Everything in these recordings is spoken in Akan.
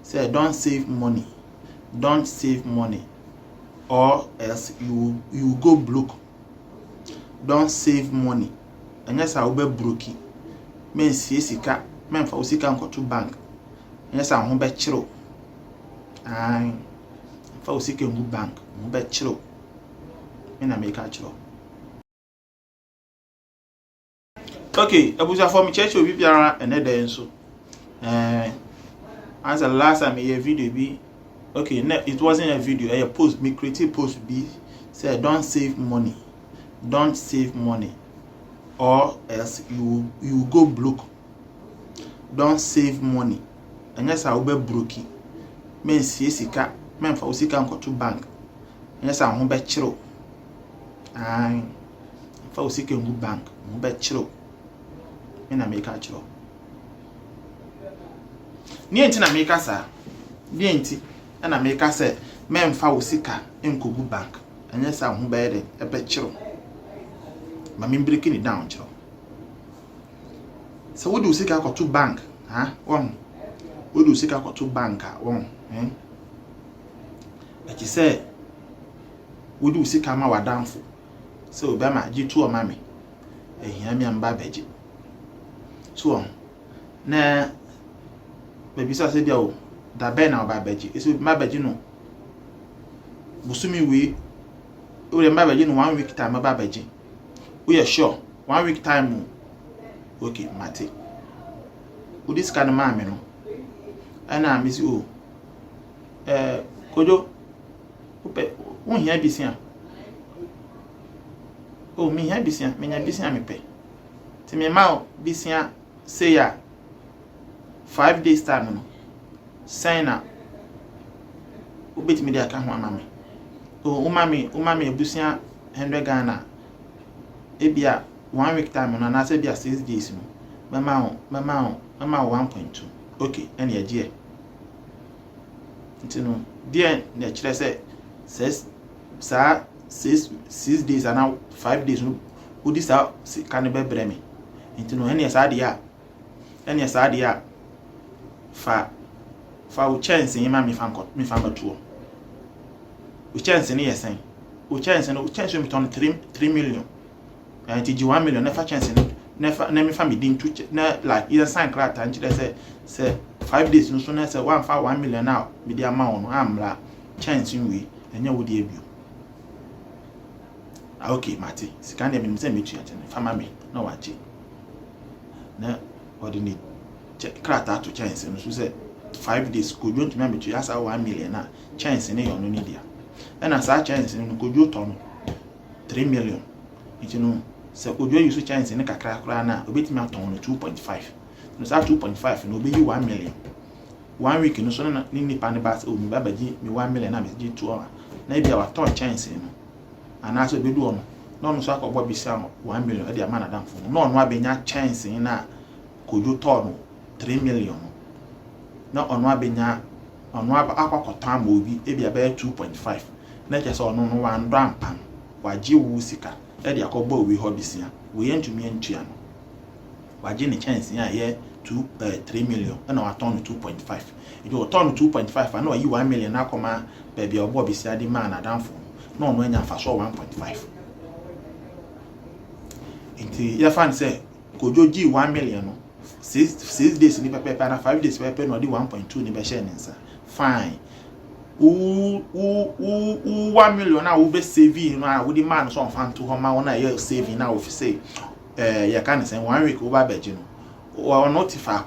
say don't save money. Don't save money, or else you go broke. Don't save money. And yes, I will be broke. Men see sika, men for sika go to bank. And yes, I won't be chiro. I for sika go bank, won't be chiro. Men I make a chiro. Okay, abuja for me church will be biara and then so. As the last time a video be. Okay, it wasn't a video, a post, me creative post be said don't save money. Don't save money, or else you go broke. Don't save money. And yes, I will be broke. Men see sika, men for sika go to bank. And yes, I won't be chiro. I for sika go bank, won't be chiro. Men I make a chiro. Ni enti na make asa. Ni enti na make asa men fa sika enkogu bank. And yes, I won't be a be chiro. But I'm breaking it down, chiro. So what do you say I got to bank? Huh? What do you say I got to bank? Like you say, what do you say come out down for? So Bama G2 or mammy. And hear me and babaji. So now baby so said yo that ben now babaji. It's with my babaji no. Busumi we remember you 1 week time babaji. We are sure 1 week time. Okay, Mate. Who this kind of man, you know? And I miss you. Kojo, who here be seen? Oh, me here be seen, me here be seen, me pay. To me, ma be seen, say ya 5 days time, no. Sign up. Who beat me there, can't want mammy. Oh, umami, busia, 100 Ghana. Ebia 1 week time and I said 6 days. Mama 1.2. Okay, and your dear. No, dear, nature says 6 days and now 5 days. Who this out can be bremy. Into no any sadia. Any sadia fa chance in mammy me family tour. We chance in here saying, we chance and chance to turn 3 million. And it 1 million never chance never family didn't like either sign crack and say 5 days no sooner say 1 million now be the amount I'm la chance in we and you would debut. Okay, Matty, scan them in the same family no watch it. Now what do you need? Crack out to chance and so said 5 days could you remember to ask 1 million now chance in your no need. And as I chance in could you turn 3 million. You know. So would you use chance in a kakra na obeti me aton 2.5 no say 2.5 no be 1 million 1 week no so na ni pa ne ba o mi baba gi me 1 million na me gi 2 hour na e bia wa ton chance no ana so be do no no so akọgbo bi sia 1 million e dia ma na dan fo no no abenya chance na kojo ton 3 million no ono abenya ono akọkọta ma obi e bia be 2.5 na ke so ono no 1 rampan wa gi wu sika e dey akọgbo we hobisia we entumi entua no waje ne chance ya ye 3 million na wa turn 2.5 e dey turn 2.5 na wa yi 1 million na akoma baby obo bisia di man adamfo no no anya fa so 1.5 inti ya fan say kojo gi 1 million no 6 days ni pepe na 5 days pepe no di 1.2 ni be share nsa fine 1 million now we be saving now with the man so fan to home now you saving now if say you can say 1 week over beji no or notify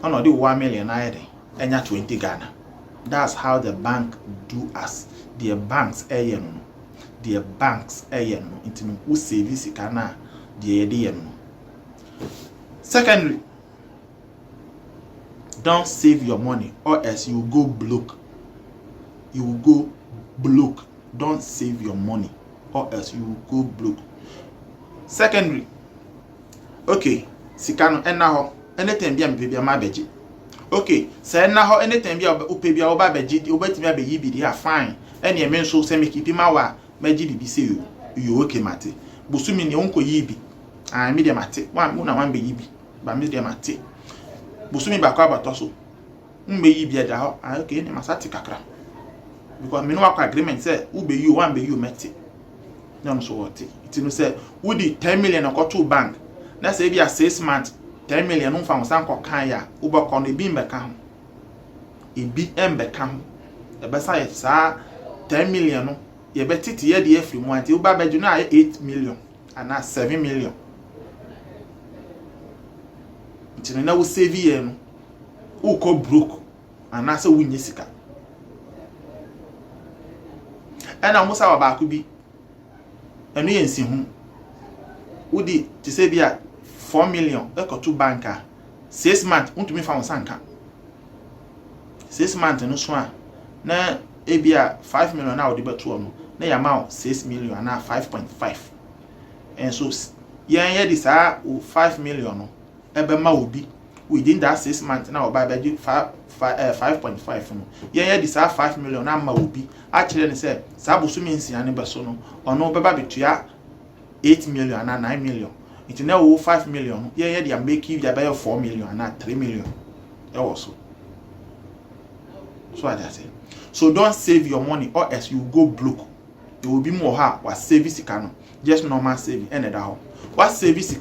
on the 1 million na enya 20 Ghana. That's how the bank do us. The banks no the banks no intimi who service kana the no. Secondly, don't save your money or else you go broke. You will go broke. Don't save your money or else you will go broke. Secondly, okay, sikano enna ho anything bia me bia ma beji. Okay, say enna ho anything bia ope bia oba beji obetimi abeyi bi dia fine. Ene e menso se me kipi ma wa meji bibi se you okay mate. Bosumi ne onko yi bi. Ah me dia mate. Wan na wan beyi bi. Ba me dia mate. Bosumi ba kwa batoso. mbe yi bia da ho okay ne masati kakra because me no akwa agreement say ube you one be you meti no so what it no say we di 10 million to bank na say bia 6 months 10 million no fa san ko kan ya ubako no ebi mbeka ho ebi embeka ho e be say sa 10 million no ye betiti ye de afri mu anti uba beju na 8 million ana 7 million ntino na wo save ye no wo ko broke ana say wunye sika ena musa wa ba ku bi enu ye nsi hu wodi ti say bia 4 million to banka 6 months untumi fa wonsanka 6 months no so a na ebia 5 million na wodi beto no na ya ma 6 million na 5.5 and so ye di sa 5 million no ebe ma obi within that 6 months na oba be 5.5 no ye di sa 5 million na ma obi a kire ne say sa bosumi nsia ne beso no ono beba betua 8 million na 9 million it now 5 million ye they are making you buy 4 million and not 3 million also so I just say so don't save your money or else you go broke. You will be more hard what service no just normal saving and that what service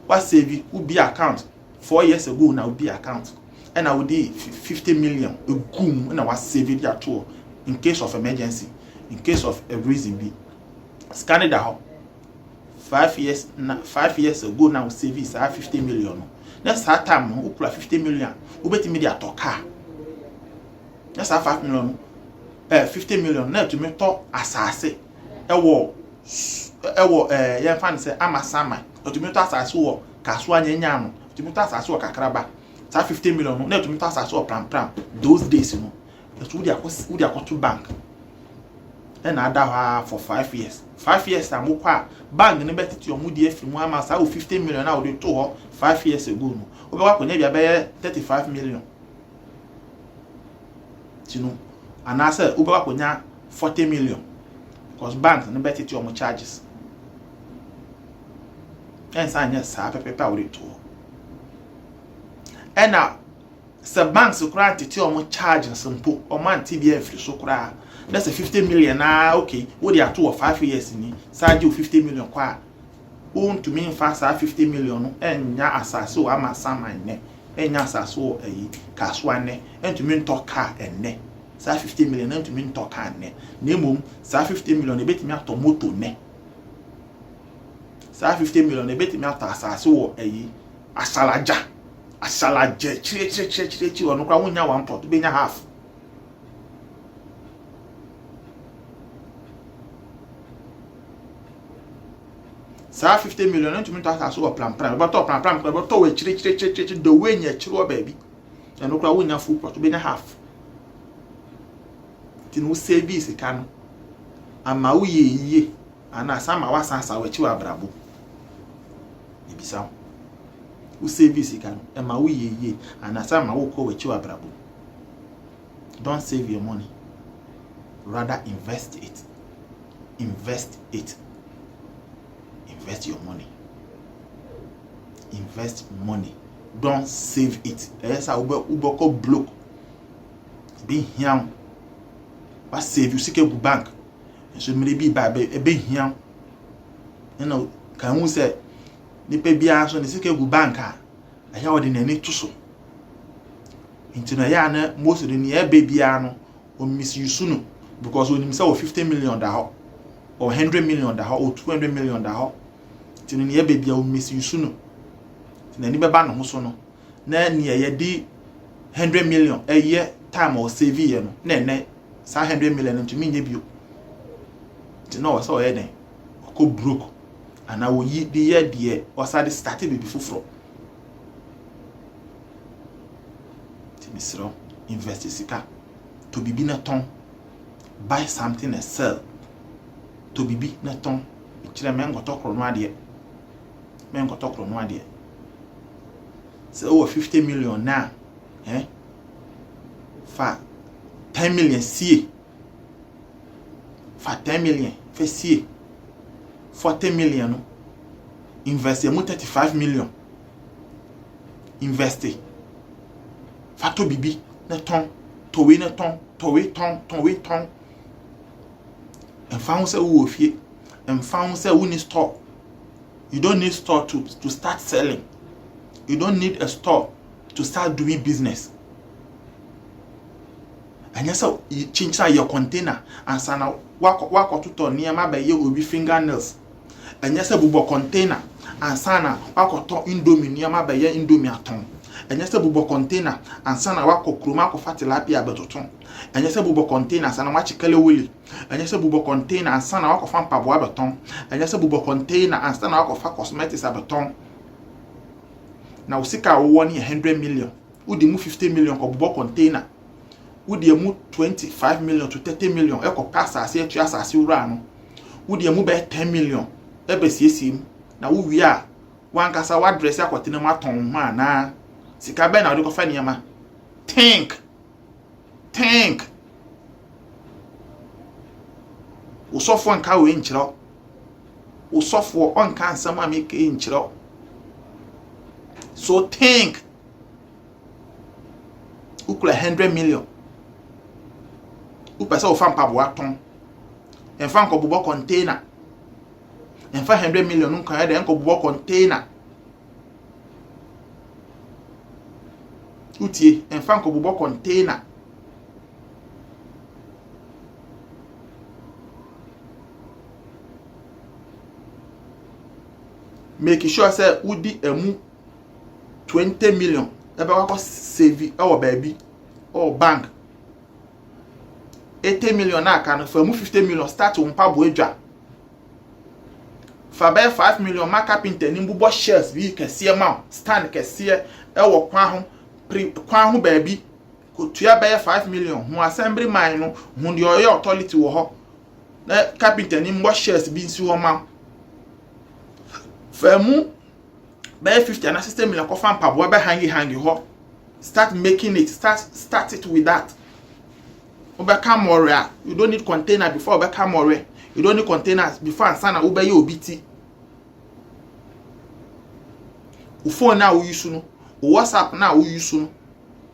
what save will be account 4 years ago now will be account and I would do 50 million a goom and I was saving that too in case of emergency in case of a reason be scan it out 5 years ago now savings 50 million. Next time who put 50 million, who bet me their car. Next 5 million, 50 million. Now to me talk assassin. Yan fan say I'm a sama. Or to me talk assassin kaswa nyanyam. To me talk assassin kakraba. 50 million. Now to me talk assassin pram. Those days you know. That's who they are to bank. And I da for 5 years. 5 years time kwa bank ne betiti omu die fi mu ama sa 50 million na wo de to 5 years ago no obe wa konya bia be 35 million tinu anase obe wa konya 40 million because bank ne betiti omu charges en sa nya sa pepe wo de to ena se banks kura titi omu charges mpo o man tbia free so kura. That's a 50 million now. Okay, what they are 2 or 5 years in Saji 50 million qua. Won't to mean fast 50 million and ya asaso ama sama ne and ya saso a caswane and to mean talk car and ne. Sa 50 million and to mean talk car ne. Nemum sa 50 million a bit me out to moto ne. Sa 50 million a bit me out asaso a asalaja chire or no crownya 1 pot be half. Sa 50 million to me to ask so plan but to we chire the way nya chiro baby and no kra wonya full pot be na half ti no service kan ama wo ye ana sama wasansa we chi wa brabo ebisa wo service kan ama wo ye ana sama wo ko we chi wa brabo. Don't save your money, rather invest it. Invest your money. Invest money. Don't save it. Yes, I will go block. Be here. What save you? Seek a bank. So maybe by be here. You know, can we say? Ni pe bia so ni seek a bank. I hear what in any to so. Into na ya na most of the near baby ano or misuse no because when himself 50 million da or 100 million da or 200 million da ti ni baby o misuse no na ni beba no so no na ni ye di 100 million a year time or save ye no na sa 100 million to me nye bio ti no so ye den ko broke and I will yi di year die or sa start baby fufuro ti misro invest sika to bibi na ton buy something and sell to bibi na ton kire men gotokro no ade so over 50 million now fa 10 million sie fa 10 million fa sie 40 million no invest 35 million invest fato bibi na ton towe na ton towe ton and found say wo fie and found say we need store. You don't need store to start selling. You don't need a store to start doing business. And yes, you change your container and sana wako tuto niyama be ye obi fingernails. And yes, bubo container and sana wako to indomie niyama be ye indomie aton. And yes, bubo container and sana wako kruma ko fatilapia betoton. And yes, bubo container sana wachikele wili. And yes, bubo container and sana wako fan pabwa beton. And yes, bubo container and sana wako fa cosmetics beton. Na usika woni 100 million. Udi mu 50 million ko bubo container. Udi mu 25 million to 30 million e ko pass ase etu asase wura no. Udi mu be 10 million e be siesim na wo wi a wan kasa wa dress akotene mu aton ma na sika be na wo ko fa niama. Think usofo nka we nkyiro usofo onka nsam a make nkyiro. So think ukula 100 million upesa o fan pabo aton en fan ko bubo container en fa 100 million nka ya de en ko bubo container utie en fan ko bubo container make sure say udi emu 20 million ebe wako save our baby or bank 80 million na aka no fa mu 50 million start on pa boedwa fa be 5 million ma carpenter ni mbubo shares bi kese ma stand kese ewo kwa ho baby ko tua be 5 million hu assembly man no hu de oyo authority wo ho na carpenter ni mbubo shares bi nsi ho ma fa mu be 50 and 60 million ko fan pabo be hangi ho start making it start it with that. Become more. You don't need container before become more. You don't need containers before ansana ube ye obiti. Phone now we use no. WhatsApp now we use no.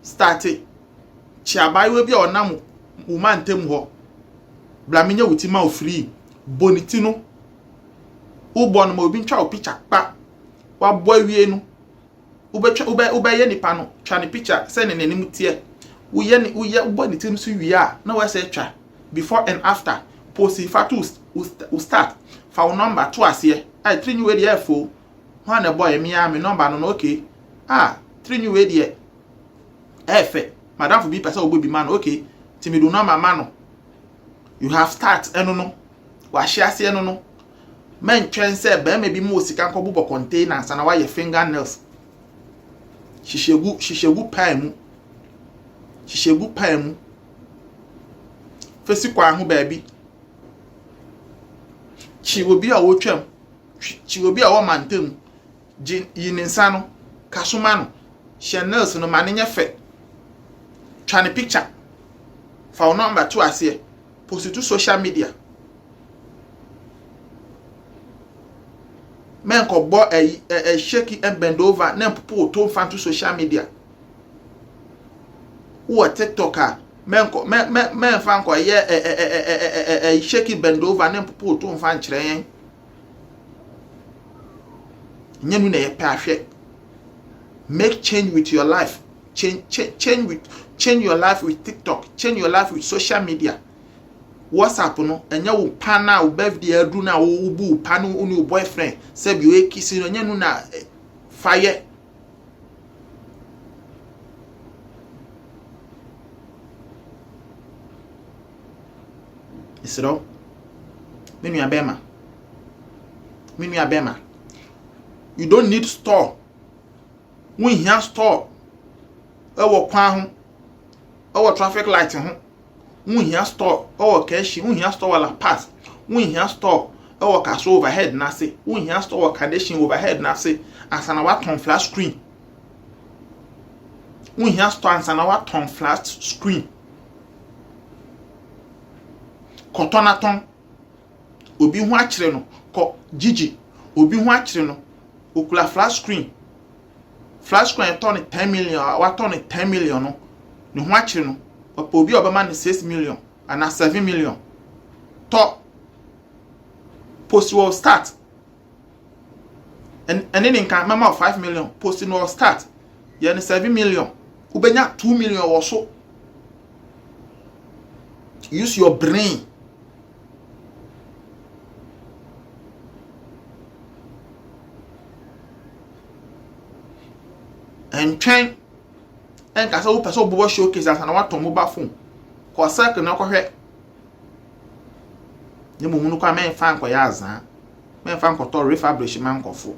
Start it. Chiabai we be onam woman tem ho. Blaminya wutima o free. Bonitino. Ubon mo obi ntwa o picture pa. Wa boy wie no. Ube ye nipa no. Twa ne picture send ne nanim tie. Uye uboni tim su wia na we say twa before and after post fatus u start fa number to ase I train you we dey fo ho na boy me number no okay train you we dey efe madam for be person obo bi man okay timi do number man no you have start eno no wa hye ase eno no men twen say be maybe mo sika nko bubo containers na wa ye fingernails shishegu pan mu fesi kwa ho baabi chi obi a wo twam chi obi a wo mantem yininsa no kasoma no channels no mane nya fe twa ne picture fa number to ase post to social media men ko bo shake and bend over na popo to fan to social media wo TikToker men fan ko ye shake bend over na popo to fan kire yen nyenu na ye pa ahwe. Make change with your life. Change your life with TikTok. Change your life with social media. WhatsApp no enya wo pana wo birthday adu na wo bu pana uni wo boyfriend say bi we kiss no nyenu na fire. Isro menu abema. You don't need store. When here store ewo kwan ho ewo traffic light ho when here store ewo cash when here store wala pass when here store ewo cash overhead na say when here store condition overhead na say asana wa ton flat screen when here store asana wa ton flat screen kotonaton obi ho akire no ko gigi obi ho akire no okula flat screen flash coin turn 10 million wa turn 10 million no ne ho akire no obi obama ne 6 million and 7 million to post will start and then in can mama 5 million post will start ye ne 7 million ubenya 2 million or so. Use your brain. And train and kasa wo person bo showcase as na wato mobile phone ko circle na ko hwe ne mumu kwa men fan ko ya azan men fan ko to refabrication man ko fo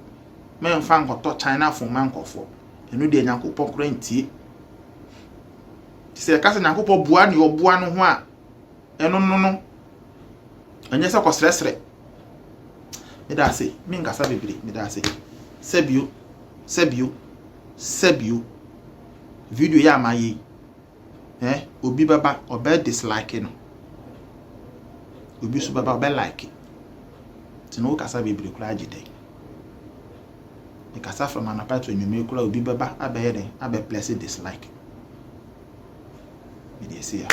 men fan ko to China phone man ko fo enu de nyankopon kura ntie se kasa nyankopon bua ne obua no ho a eno no anya se ko sresre me da se me ngasa bebre me da se sebio video ya mayi obi baba obe dislike no obi su baba obe like tino kasa bebre kura agide e kasa from an apart when you make kura obi baba abe here abe place dislike me dey see ya